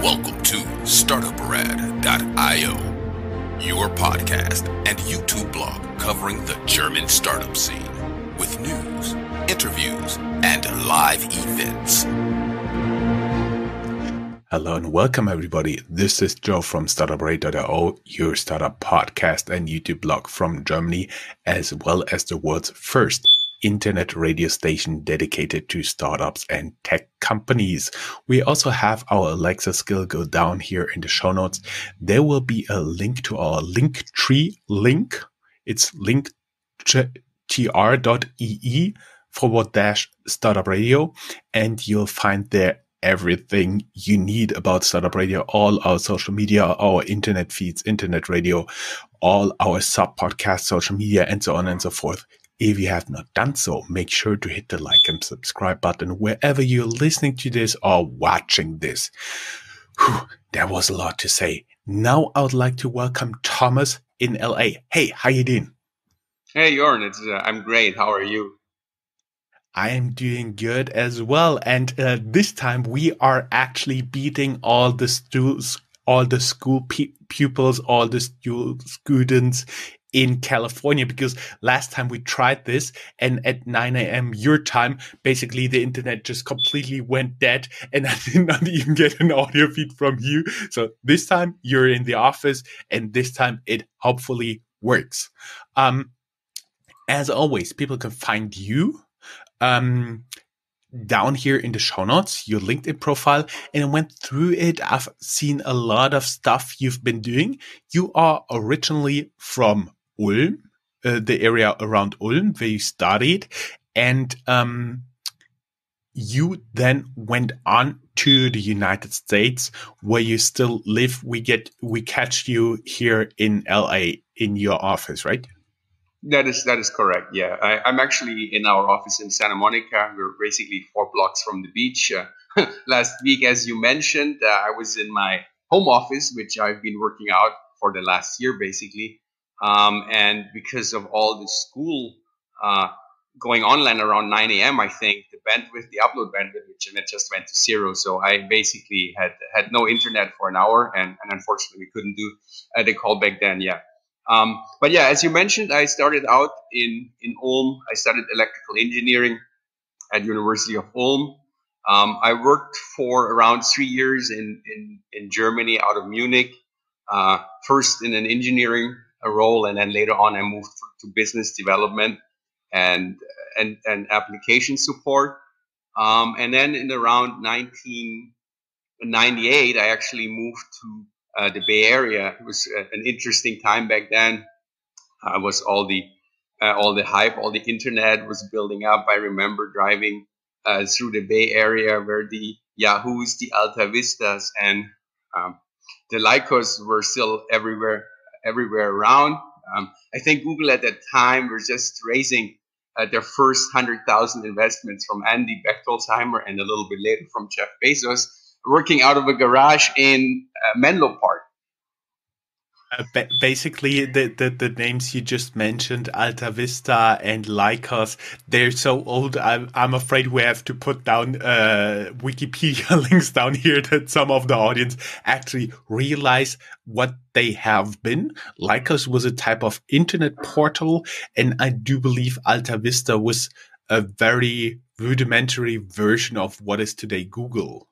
Welcome to Startuprad.io, your podcast and YouTube blog covering the German startup scene with news, interviews, and live events. Hello and welcome everybody. This is Joe from Startuprad.io, your startup podcast and YouTube blog from Germany, as well as the world's first internet radio station dedicated to startups and tech companies. We also have our Alexa skill go down here in the show notes. There will be a link to our Linktree link. It's linktr.ee/startup radio, and you'll find there everything you need about Startup Radio, all our social media, our internet feeds, internet radio, all our sub-podcasts, social media, and so on and so forth. If you have not done so, make sure to hit the like and subscribe button wherever you're listening to this or watching this. Whew, that was a lot to say. Now I would like to welcome Thomas in LA. Hey, how you doing? Hey, Jorn, I'm great. How are you? I am doing good as well. And this time we are actually beating all the school pupils, all the students in California, because last time we tried this and at 9 a.m. your time, basically the internet just completely went dead and I did not even get an audio feed from you. So this time you're in the office and this time it hopefully works. As always, people can find you down here in the show notes, your LinkedIn profile, and I went through it. I've seen a lot of stuff you've been doing. You are originally from Ulm, the area around Ulm where you studied, and you then went on to the United States where you still live. We catch you here in LA in your office, right? That is correct. Yeah, I'm actually in our office in Santa Monica. We're basically 4 blocks from the beach. Last week, as you mentioned, I was in my home office, which I've been working out for the last year, basically. And because of all the school going online around 9 a.m., I think the upload bandwidth, which just went to 0. So I basically had no internet for an hour, and unfortunately we couldn't do the call back then. Yeah. But yeah, as you mentioned, I started out in Ulm. I studied electrical engineering at University of Ulm. I worked for around 3 years in Germany, out of Munich. First in an engineering role, and then later on I moved to business development and application support. And then in around 1998, I actually moved to the Bay Area. It was an interesting time back then. Was all the hype, all the internet was building up. I remember driving through the Bay Area where the Yahoos, the Alta Vistas, and the Lycos were still everywhere around. I think Google at that time were just raising their first 100,000 investments from Andy Bechtolsheimer and a little bit later from Jeff Bezos, working out of a garage in Menlo Park. Basically, the names you just mentioned, Alta Vista and Lycos, they're so old. I'm afraid we have to put down Wikipedia links down here that some of the audience actually realize what they have been. Lycos was a type of internet portal, and I do believe Alta Vista was a very rudimentary version of what is today Google.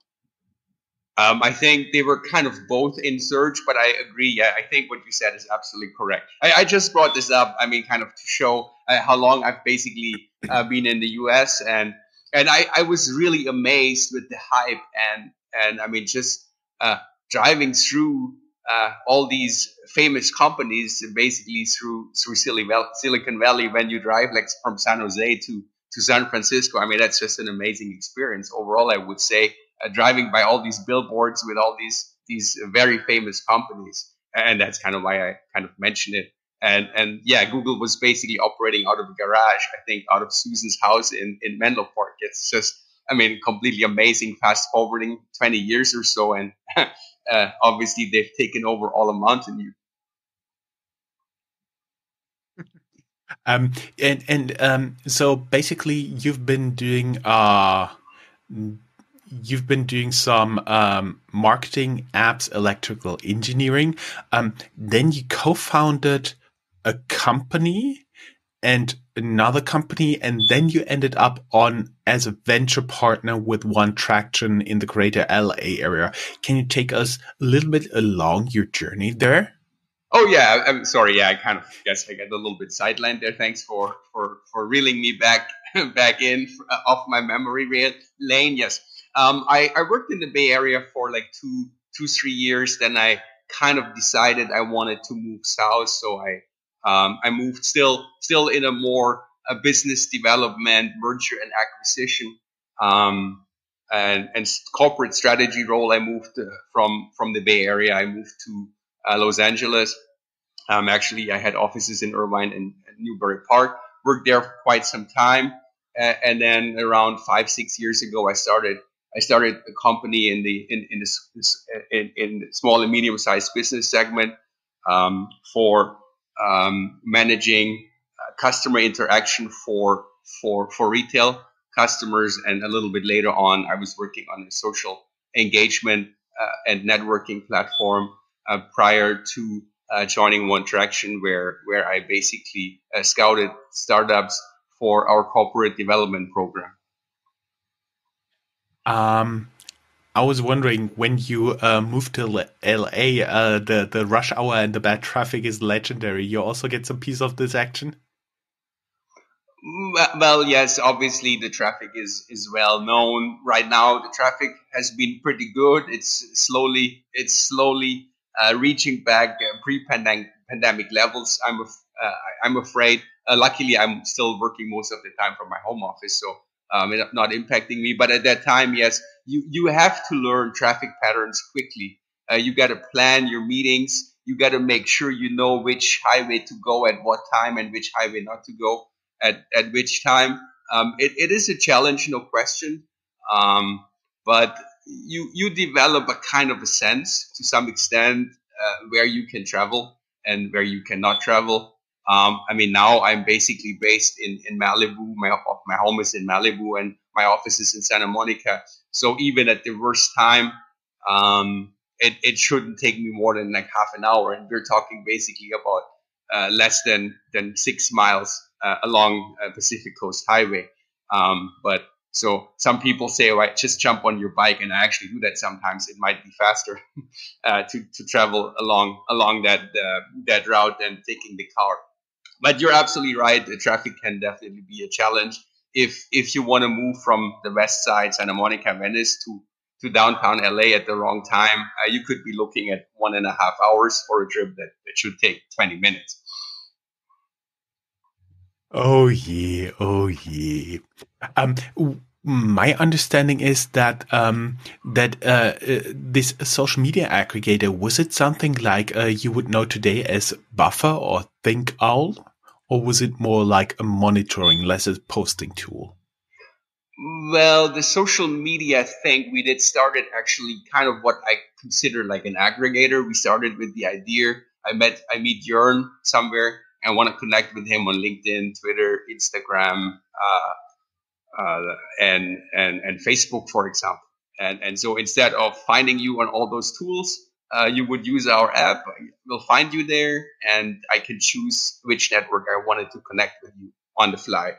I think they were kind of both in search, but I agree. Yeah, I think what you said is absolutely correct. I just brought this up, kind of to show how long I've basically been in the US, and I was really amazed with the hype and just driving through all these famous companies, basically through Silicon Valley. When you drive like from San Jose to San Francisco, that's just an amazing experience overall, I would say. Driving by all these billboards with all these very famous companies, and that's kind of why I kind of mentioned it. And yeah, Google was basically operating out of a garage, I think, out of Susan's house in Menlo Park. It's just, completely amazing. Fast forwarding 20 years or so, and obviously they've taken over all of Mountain View. So basically, you've been doing you've been doing some marketing, apps, electrical engineering. Then you co-founded a company and another company, and then you ended up on as a venture partner with One Traction in the greater LA area. Can you take us a little bit along your journey there? Oh yeah, I'm sorry. Yeah, I kind of guess I got a little bit sidelined there. Thanks for reeling me back back in off my memory lane. Yes, I worked in the Bay Area for like 3 years. Then I kind of decided I wanted to move south, so I moved still in a more a business development, merger and acquisition, and corporate strategy role. I moved from the Bay Area. I moved to Los Angeles. Actually, I had offices in Irvine and Newbury Park. Worked there for quite some time, and then around 5-6 years ago, I started a company in the small and medium sized business segment for managing customer interaction for retail customers, and a little bit later on, I was working on a social engagement and networking platform prior to joining One Traction, where I basically scouted startups for our corporate development program. I was wondering when you moved to LA, the rush hour and the bad traffic is legendary. You also get some piece of this action? Well, yes, obviously the traffic is well known right now. The traffic has been pretty good. It's slowly reaching back pre-pandemic levels. I'm afraid. Luckily, I'm still working most of the time from my home office, so it's not impacting me. But at that time, yes, you have to learn traffic patterns quickly. You got to plan your meetings. You got to make sure you know which highway to go at what time and which highway not to go at which time. It is a challenge, no question. But you develop a kind of a sense to some extent where you can travel and where you cannot travel. I mean, now I'm basically based in Malibu. My home is in Malibu, and my office is in Santa Monica. So even at the worst time, it shouldn't take me more than like half an hour. And we're talking basically about less than 6 miles along Pacific Coast Highway. But so some people say, "All right, just jump on your bike," and I actually do that sometimes. It might be faster to travel along that route than taking the car. But you're absolutely right. The traffic can definitely be a challenge if you want to move from the west side, Santa Monica, Venice, to downtown LA at the wrong time. You could be looking at 1.5 hours for a trip that should take 20 minutes. Oh yeah, oh yeah. My understanding is that this social media aggregator, was it something like you would know today as Buffer or Think Owl, or was it more like a monitoring, less a posting tool? Well, the social media thing we did started actually kind of what I consider like an aggregator. We started with the idea. I meet Jörn somewhere and want to connect with him on LinkedIn, Twitter, Instagram, and Facebook, for example. And so instead of finding you on all those tools, you would use our app. We'll find you there, and I can choose which network I wanted to connect with you on the fly.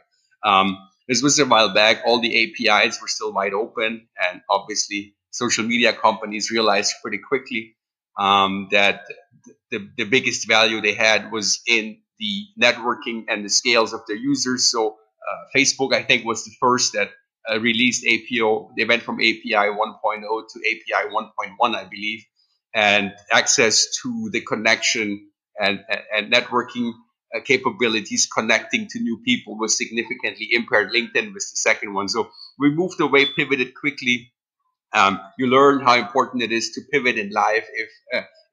This was a while back. All the APIs were still wide open, and obviously, social media companies realized pretty quickly that the biggest value they had was in the networking and the scales of their users. So Facebook, I think, was the first that released APO. They went from API 1.0 to API 1.1, I believe, and access to the connection and networking capabilities connecting to new people was significantly impaired. LinkedIn was the second one. So we moved away, pivoted quickly. You learn how important it is to pivot in life.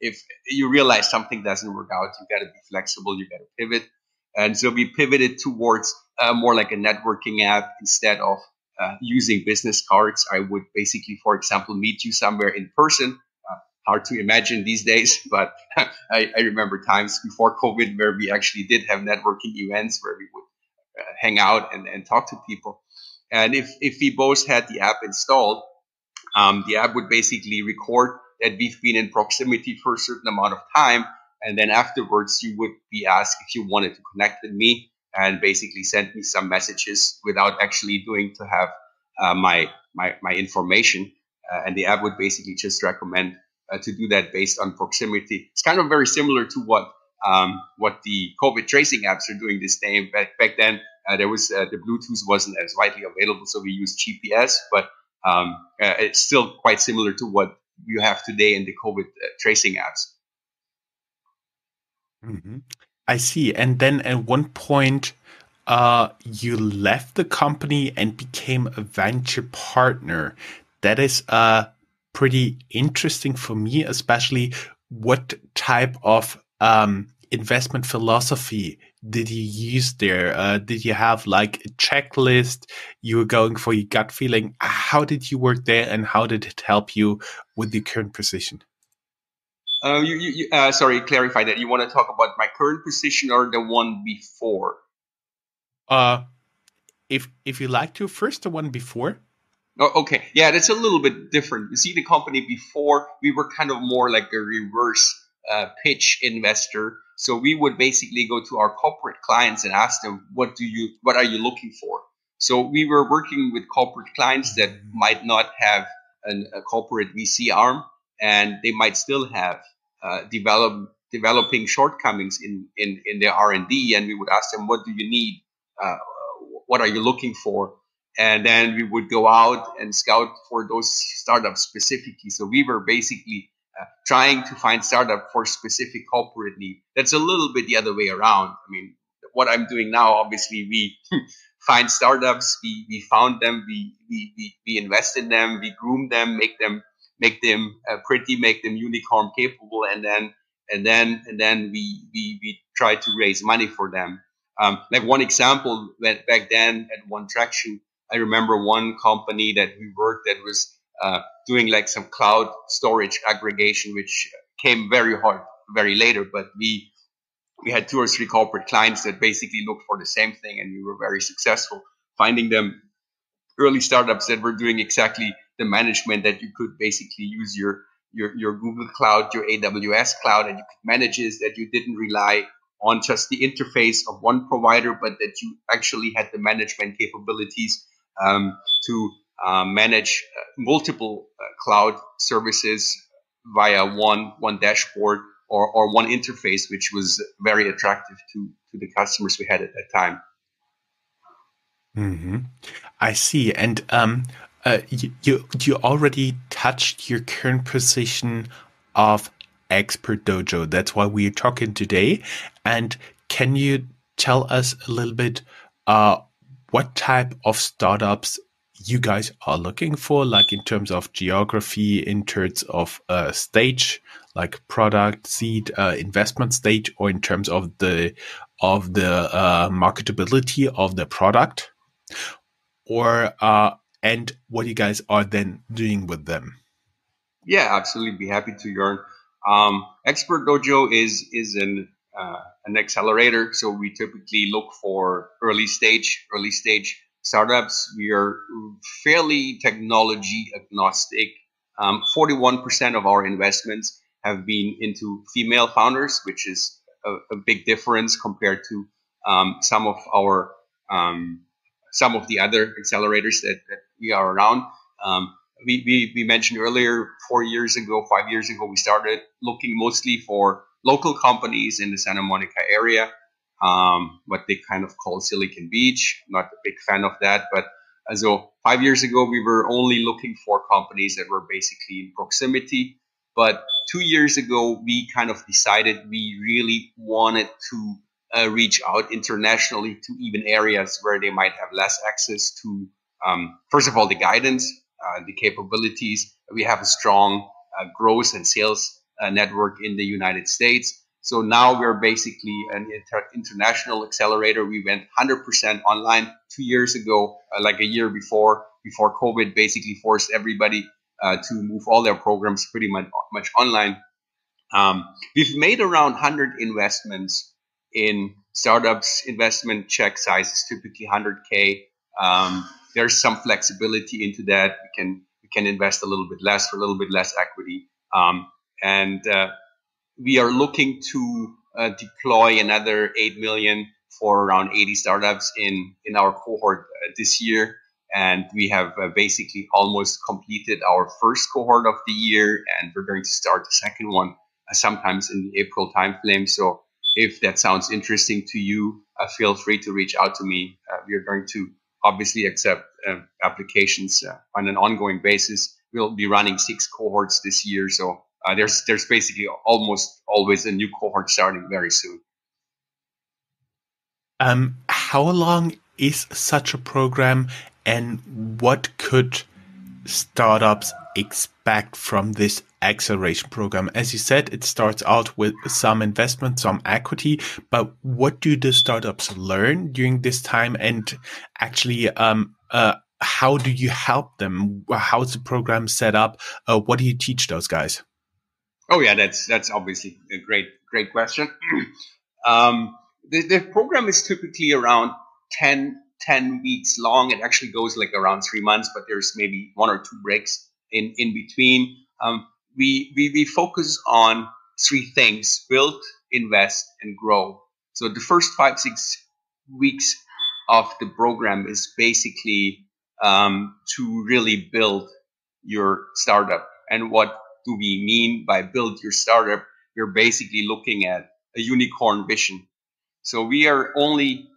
If you realize something doesn't work out, you got to be flexible. You got to pivot. And so we pivoted towards more like a networking app instead of using business cards. I would basically, for example, meet you somewhere in person. Hard to imagine these days, but I remember times before COVID where we actually did have networking events where we would hang out and talk to people. And if we both had the app installed, The app would basically record that we've been in proximity for a certain amount of time. And then afterwards, you would be asked if you wanted to connect with me and basically send me some messages without actually doing to have my information. And the app would basically just recommend to do that based on proximity. It's kind of very similar to what the COVID tracing apps are doing this day. Back then, there was the Bluetooth wasn't as widely available, so we used GPS, but it's still quite similar to what you have today in the COVID tracing apps. Mm-hmm. I see. And then at one point, you left the company and became a venture partner. That is pretty interesting for me, especially what type of investment philosophy did you use there? Did you have like a checklist you were going for your gut feeling? How did you work there, and how did it help you with the current position? Sorry, clarify that. You want to talk about my current position or the one before? If you like to, first the one before. Oh, okay. Yeah, that's a little bit different. You see, the company before, we were kind of more like a reverse pitch investor. So we would basically go to our corporate clients and ask them, what are you looking for? So we were working with corporate clients that might not have a corporate VC arm, and they might still have developing shortcomings in their R&D. And we would ask them, what do you need? What are you looking for? And then we would go out and scout for those startups specifically. So we were basically trying to find startup for specific corporate need. That's a little bit the other way around. I mean, what I'm doing now, obviously, we find startups, we found them, we invest in them, we groom them, make them pretty, make them unicorn capable, and then we try to raise money for them. Like one example, back then at One Traction, I remember one company that we worked that was doing like some cloud storage aggregation, which came very hard, very later. But we had 2 or 3 corporate clients that basically looked for the same thing, and we were very successful finding them early startups that were doing exactly the management that you could basically use your Google Cloud, your AWS cloud, and you could manage it, that you didn't rely on just the interface of one provider, but that you actually had the management capabilities to manage multiple cloud services via one dashboard or one interface, which was very attractive to the customers we had at that time. Mm-hmm. I see. And you already touched your current position of Expert Dojo. That's why we're talking today. And can you tell us a little bit what type of startups you guys are looking for, like in terms of geography, in terms of stage, like product, seed, investment stage, or in terms of the marketability of the product, or and what you guys are then doing with them? Yeah, absolutely. Be happy to, Jörn. Expert Dojo is an accelerator, so we typically look for early stage startups. We are fairly technology agnostic. 41% of our investments have been into female founders, which is a big difference compared to some of the other accelerators that we are around. We mentioned earlier, 4 years ago, 5 years ago, we started looking mostly for local companies in the Santa Monica area, what they kind of call Silicon Beach. I'm not a big fan of that, but so 5 years ago, we were only looking for companies that were basically in proximity. But 2 years ago, we kind of decided we really wanted to reach out internationally to even areas where they might have less access to, first of all, the guidance, the capabilities. We have a strong growth and sales network in the United States. So now we're basically an international accelerator. We went 100% online 2 years ago, like a year before COVID basically forced everybody to move all their programs pretty much online. We've made around 100 investments in startups. Investment check size is typically 100K. There's some flexibility into that. We can invest a little bit less for a little bit less equity. And we are looking to deploy another 8 million for around 80 startups in our cohort this year. And we have basically almost completed our first cohort of the year, and we're going to start the second one sometimes in the April timeframe. So if that sounds interesting to you, feel free to reach out to me. We are going to obviously accept applications on an ongoing basis. We'll be running 6 cohorts this year. So there's basically almost always a new cohort starting very soon. How long is such a program, and what could startups expect from this acceleration program? As you said, it starts out with some investment, some equity, but what do the startups learn during this time? And actually, how do you help them? How's the program set up? What do you teach those guys? Oh yeah, that's obviously a great question. The program is typically around 10 weeks long. It actually goes like around 3 months, but there's maybe 1 or 2 breaks in between. We focus on 3 things: build, invest, and grow. So the first 5-6 weeks of the program is basically to really build your startup. And what do we mean by build your startup? We're basically looking at a unicorn vision. So we are only,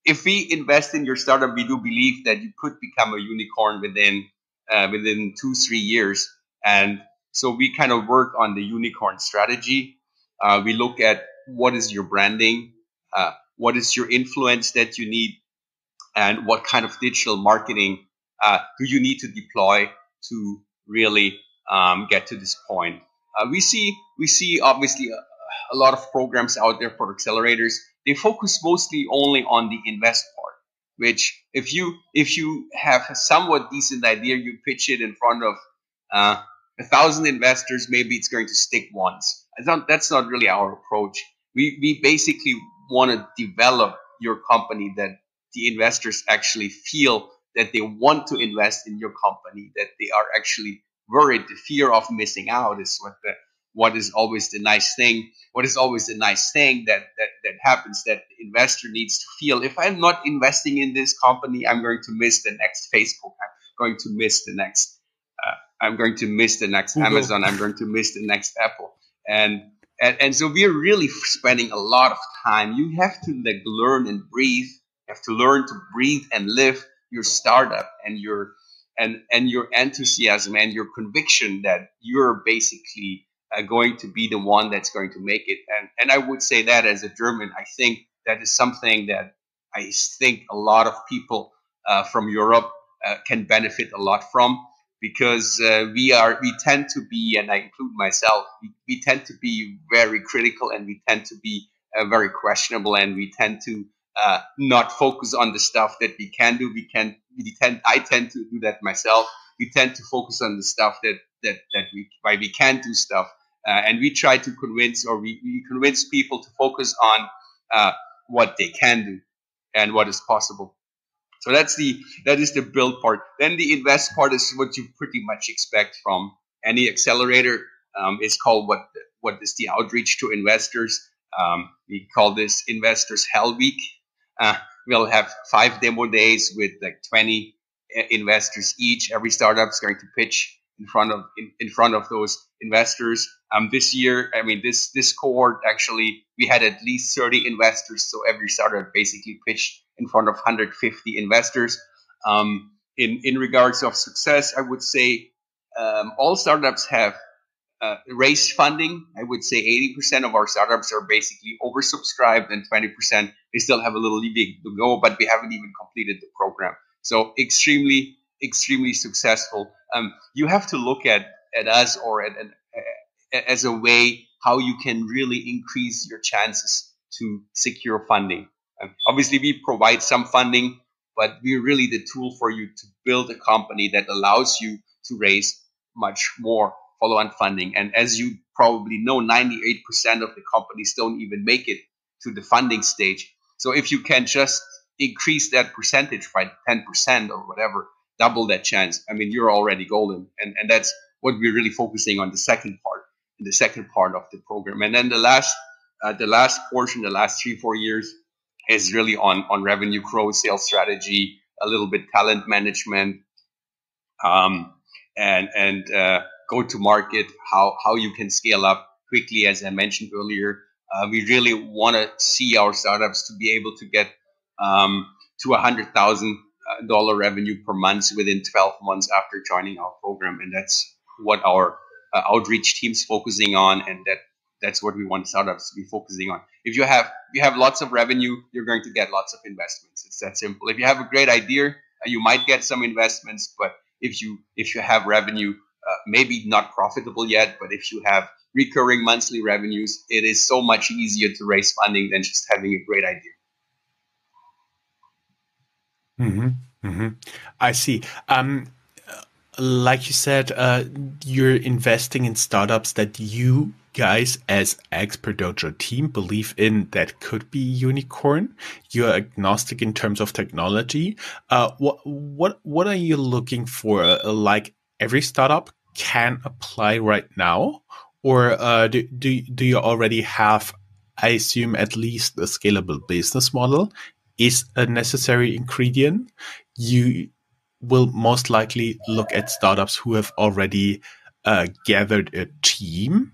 if we invest in your startup, we do believe that you could become a unicorn within 2-3 years. And so we kind of work on the unicorn strategy. We look at what is your branding, what is your influence that you need, and what kind of digital marketing do you need to deploy to really get to this point. We see obviously a lot of programs out there for accelerators. They focus mostly only on the invest part, which if you have a somewhat decent idea, you pitch it in front of 1,000 investors, maybe it's going to stick once. That's not really our approach. We basically want to develop your company that the investors actually feel that they want to invest in your company, that they are actually worried. The fear of missing out is what is always the nice thing. What is always the nice thing that happens, that the investor needs to feel: if I'm not investing in this company, I'm going to miss the next Facebook. I'm going to miss the next. I'm going to miss the next Google. Amazon. I'm going to miss the next Apple. And so we're really spending a lot of time. You have to learn and breathe. You have to learn to breathe and live your startup and your enthusiasm and your conviction that you're basically going to be the one that's going to make it. And I would say that as a German, I think that is something that I think a lot of people from Europe can benefit a lot from, because we tend to be, and I include myself, we tend to be very critical, and we tend to be very questionable, and we tend to not focus on the stuff that we can do. I tend to do that myself. We tend to focus on the stuff that we can do stuff, and we try to convince, or we convince people to focus on what they can do and what is possible. So that is the build part. Then the invest part is what you pretty much expect from any accelerator. It's called what is the outreach to investors. We call this Investors Hell Week. We'll have 5 demo days with like 20 investors each. Every startup is going to pitch in front of those investors. This year, this cohort, actually, we had at least 30 investors. So every startup basically pitched in front of 150 investors. In regards of success, I would say all startups have raised funding. I would say 80% of our startups are basically oversubscribed, and 20% they still have a little leeway to go, but we haven't even completed the program. So extremely successful. You have to look at us or as a way how you can really increase your chances to secure funding. Obviously, we provide some funding, but we're really the tool for you to build a company that allows you to raise much more follow-on funding. And as you probably know, 98% of the companies don't even make it to the funding stage. So if you can just increase that percentage by 10% or whatever, double that chance, I mean, you're already golden. And that's what we're really focusing on in the second part of the program. And then the last portion, the last 3-4 years is really on revenue growth, sales strategy, a little bit talent management, and go to market, how you can scale up quickly. As I mentioned earlier, we really want to see our startups to be able to get to $100,000 revenue per month within 12 months after joining our program, and that's what our outreach team's focusing on, and that's what we want startups to be focusing on. If you have lots of revenue, you're going to get lots of investments. It's that simple. If you have a great idea, you might get some investments, but if you have revenue, maybe not profitable yet, but if you have recurring monthly revenues, it is so much easier to raise funding than just having a great idea. Mm-hmm. Mm-hmm. I see. Like you said, you're investing in startups that you guys as Expert Dojo team believe in that could be unicorn. You're agnostic in terms of technology. What are you looking for? Like every startup can apply right now, or do you already have, I assume, at least a scalable business model is a necessary ingredient? You will most likely look at startups who have already gathered a team,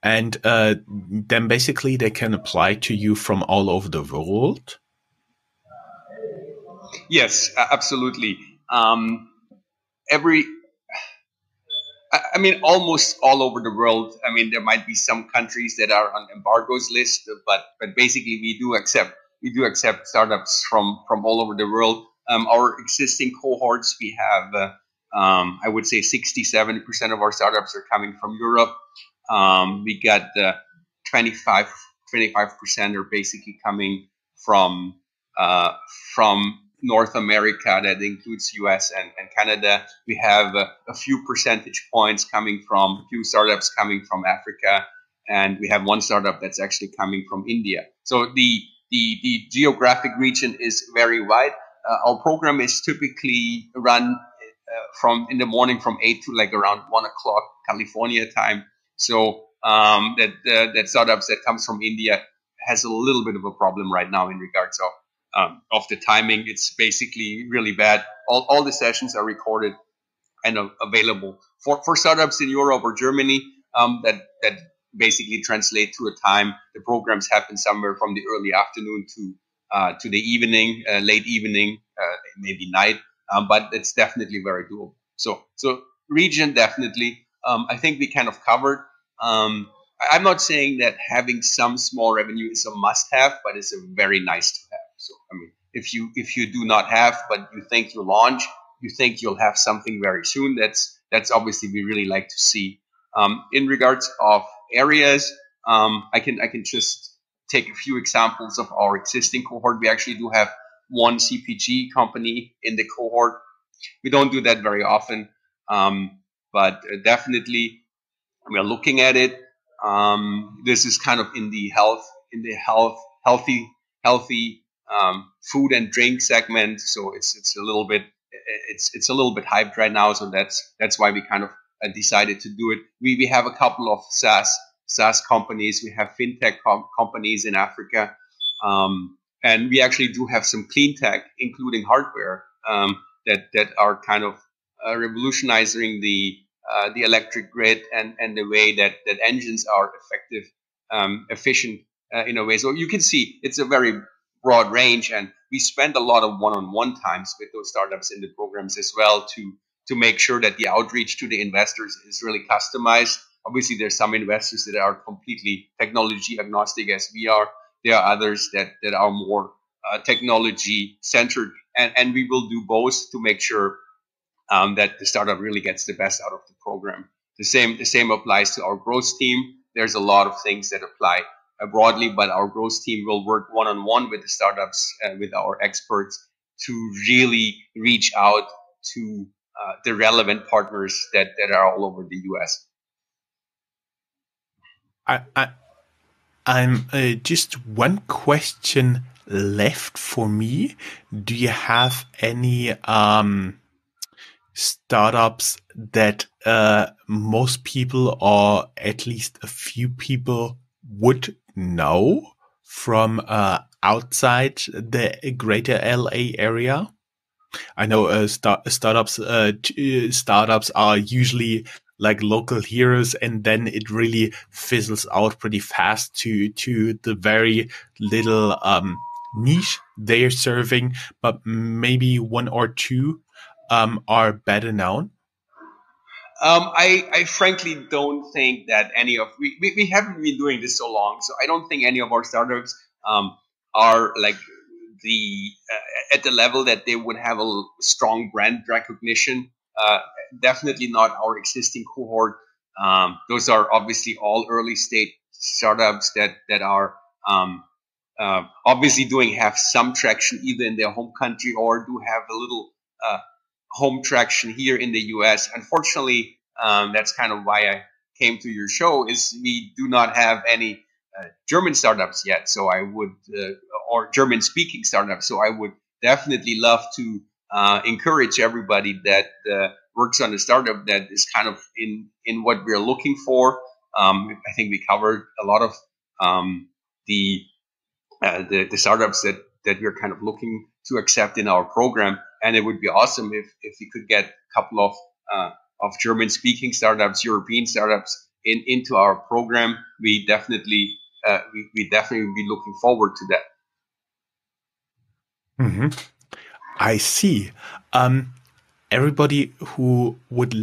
and then basically they can apply to you from all over the world. Yes, absolutely. I mean, almost all over the world. I mean, there might be some countries that are on embargoes list, but basically we do accept startups from all over the world. Our existing cohorts, we have, I would say 60-70% of our startups are coming from Europe. We got 25% are basically coming from North America. That includes US and Canada. We have a few percentage points few startups coming from Africa, and we have one startup that's actually coming from India. So the geographic region is very wide. Our program is typically run from in the morning from 8 to like around 1 o'clock California time. So that startups that comes from India has a little bit of a problem right now in regards of the timing. It's basically really bad. All the sessions are recorded and available for startups in Europe or Germany. That basically translate to a time. The programs happen somewhere from the early afternoon to the evening, late evening, maybe night. But it's definitely very doable. So region definitely. I think we kind of covered. I'm not saying that having some small revenue is a must-have, but it's a very nice to have. So I mean, if you do not have, but you think you think you'll have something very soon, that's obviously we really like to see. In regards of areas, I can just take a few examples of our existing cohort. We actually do have one CPG company in the cohort. We don't do that very often, but definitely we are looking at it. This is kind of in the healthy food and drink segment. So it's a little bit hyped right now. So that's why we kind of decided to do it. We have a couple of SaaS companies. We have fintech companies in Africa, and we actually do have some clean tech, including hardware, that are kind of revolutionizing the electric grid and the way that engines are efficient in a way. So you can see it's a very broad range, and we spend a lot of one-on-one times with those startups in the programs as well to make sure that the outreach to the investors is really customized. Obviously, there's some investors that are completely technology agnostic as we are. There are others that are more technology centered, and we will do both to make sure that the startup really gets the best out of the program. The same applies to our growth team. There's a lot of things that apply broadly, but our growth team will work one-on-one with the startups, with our experts, to really reach out to the relevant partners that are all over the US. I'm just one question left for me. Do you have any startups that most people, or at least a few people, would know from outside the greater LA area? I know startups are usually like local heroes, and then it really fizzles out pretty fast to the very little niche they're serving. But maybe one or two are better known. I frankly don't think that any of we haven't been doing this so long, so I don't think any of our startups are like the at the level that they would have a strong brand recognition. Definitely not our existing cohort. Those are obviously all early stage startups that are obviously doing have some traction either in their home country or do have a little home traction here in the US. Unfortunately, that's kind of why I came to your show. Is we do not have any German startups yet, so I would or German speaking startups. So I would definitely love to encourage everybody that works on a startup that is kind of in what we're looking for. I think we covered a lot of the the startups that we're kind of looking to accept in our program. And it would be awesome if we could get a couple of German speaking startups, European startups into our program. We definitely would be looking forward to that. Mm-hmm. I see. Everybody who would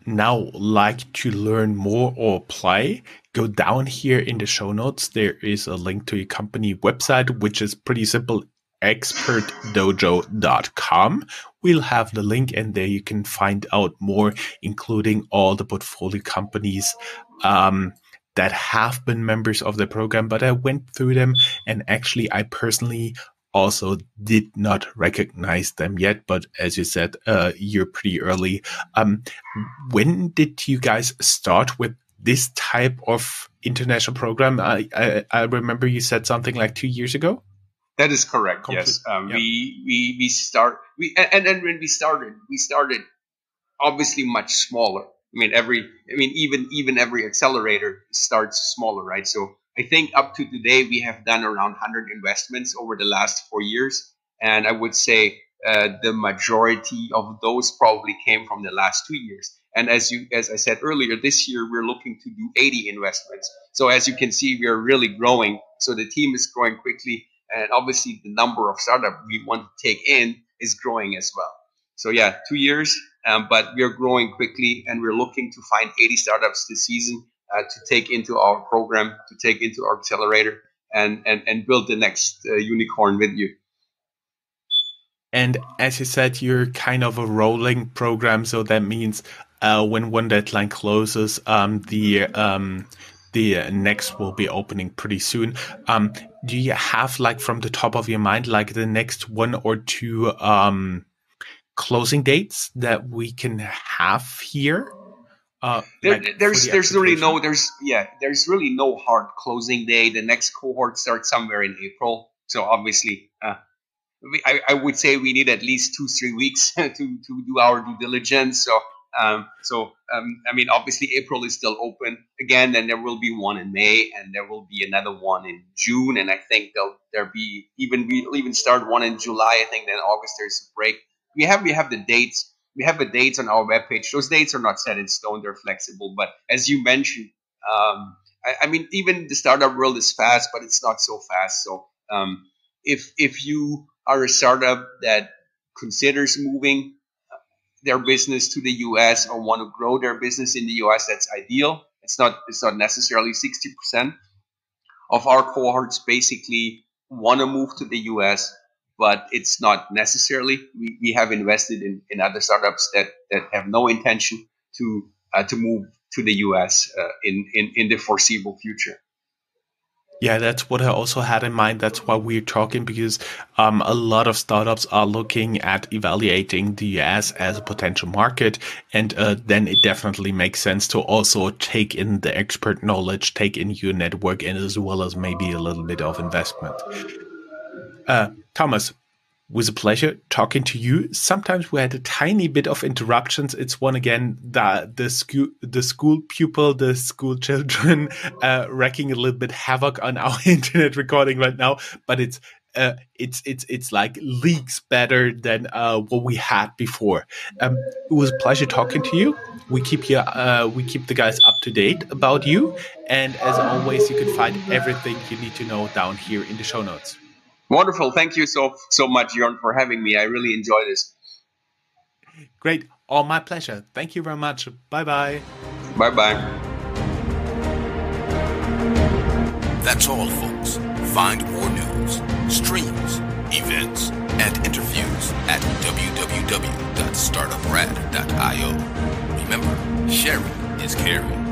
now like to learn more or apply, go down here in the show notes. There is a link to your company website, which is pretty simple, expertdojo.com. We'll have the link, and there you can find out more, including all the portfolio companies that have been members of the program. But I went through them, and actually I personally also did not recognize them yet. But as you said, you're pretty early. When did you guys start with this type of international program? I remember you said something like 2 years ago. That is correct. Yes, Yeah. we start and then when we started obviously much smaller. Even every accelerator starts smaller, right? So I think up to today we have done around 100 investments over the last 4 years, and I would say the majority of those probably came from the last 2 years. And as I said earlier, this year we're looking to do 80 investments. So as you can see, we are really growing. So the team is growing quickly, and obviously the number of startups we want to take in is growing as well. So yeah, 2 years, but we're growing quickly, and we're looking to find 80 startups this season to take into our program, to take into our accelerator, and build the next unicorn with you. And as you said, you're kind of a rolling program, so that means when one deadline closes, the next will be opening pretty soon. Do you have, like, from the top of your mind, like the next one or two closing dates that we can have here? There's really no hard closing day. The next cohort starts somewhere in April, so obviously I would say we need at least 2-3 weeks to do our due diligence. So obviously April is still open again, and there will be one in May, and there will be another one in June, and I think we'll even start one in July. I think then August there's a break. We have the dates. We have the dates on our webpage. Those dates are not set in stone; they're flexible. But as you mentioned, even the startup world is fast, but it's not so fast. So if you are a startup that considers moving their business to the US or want to grow their business in the US, that's ideal. It's not necessarily 60% of our cohorts basically want to move to the US, but it's not necessarily. We have invested in other startups that have no intention to move to the US in the foreseeable future. Yeah, that's what I also had in mind. That's why we're talking, because a lot of startups are looking at evaluating the US as a potential market. And then it definitely makes sense to also take in the expert knowledge, take in your network, and as well as maybe a little bit of investment. Thomas, was a pleasure talking to you. Sometimes we had a tiny bit of interruptions. It's one again the school pupil, the school children wrecking a little bit havoc on our internet recording right now. But it's like leagues better than what we had before. It was a pleasure talking to you. We keep the guys up to date about you, and as always, you can find everything you need to know down here in the show notes. Wonderful. Thank you so much, Jörn, for having me. I really enjoyed this. Great. All my pleasure. Thank you very much. Bye-bye. Bye-bye. That's all, folks. Find more news, streams, events, and interviews at www.startuprad.io. Remember, sharing is caring.